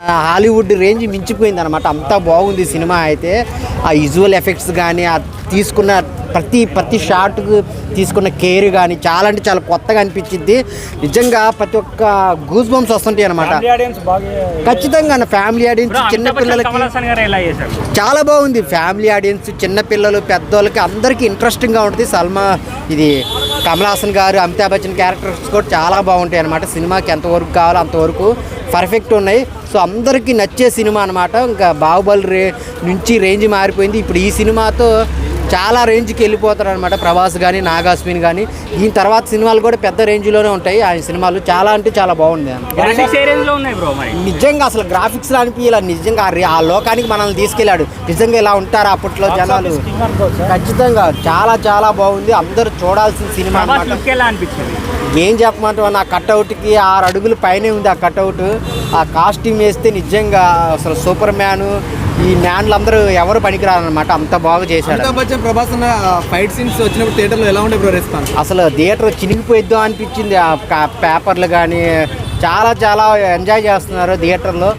Hollywood range మించిపోయింది అనమాట. అంతా బాగుంది సినిమా అయితే. ఆ విజువల్ ఎఫెక్ట్స్ కానీ, ఆ తీసుకున్న ప్రతి షాట్కు తీసుకున్న కేర్ కానీ చాలా అంటే చాలా కొత్తగా అనిపించింది. నిజంగా ప్రతి ఒక్క గూస్ బంప్స్ వస్తుంటాయి అనమాట. ఖచ్చితంగా ఫ్యామిలీ ఆడియన్స్, చిన్నపిల్లలకి చాలా బాగుంది. ఫ్యామిలీ ఆడియన్స్, చిన్నపిల్లలు, పెద్దోళ్ళకి అందరికీ ఇంట్రెస్టింగ్గా ఉంటుంది. ఇది కమల్ హాసన్ గారు, అమితాబ్ బచ్చన్ క్యారెక్టర్స్ కూడా చాలా బాగుంటాయి అనమాట. సినిమాకి ఎంతవరకు కావాలో అంతవరకు పర్ఫెక్ట్ ఉన్నాయి. సో అందరికీ నచ్చే సినిమా అనమాట. ఇంకా బాహుబలి నుంచి రేంజ్ మారిపోయింది. ఇప్పుడు ఈ సినిమాతో చాలా రేంజ్కి వెళ్ళిపోతారు అనమాట. ప్రభాస్ కానీ, నాగాస్విన్ కానీ. దీని తర్వాత సినిమాలు కూడా పెద్ద రేంజ్లోనే ఉంటాయి. ఆ సినిమాలు చాలా అంటే చాలా బాగుంది. నిజంగా అసలు గ్రాఫిక్స్ అనిపించాల. నిజంగా ఆ లోకానికి మనల్ని తీసుకెళ్ళాడు. నిజంగా ఇలా ఉంటారు అప్పట్లో జనాలు. ఖచ్చితంగా చాలా చాలా బాగుంది. అందరూ చూడాల్సిన సినిమా అనిపించింది. ఏం చెప్పమంటావు, నా కట్అవుట్కి 6 అడుగుల పైనే ఉంది ఆ కట్అవుట్. ఆ కాస్ట్యూమ్ వేస్తే నిజంగా అసలు సూపర్ మ్యాన్, ఈ మ్యాన్లు అందరూ ఎవరు పనికిరారనమాట. అంత బాగా చేశాడు. అమితాబ్ బచ్చన్, ప్రభాస్ అన్న ఫైట్ సీన్స్ వచ్చినప్పుడు థియేటర్లో ఎలా ఉండే బ్రో రెస్పాన్స్? అసలు థియేటర్ చినిగిపోయిద్దాం అనిపించింది. ఆ పేపర్లు కానీ చాలా చాలా ఎంజాయ్ చేస్తున్నారు థియేటర్లో.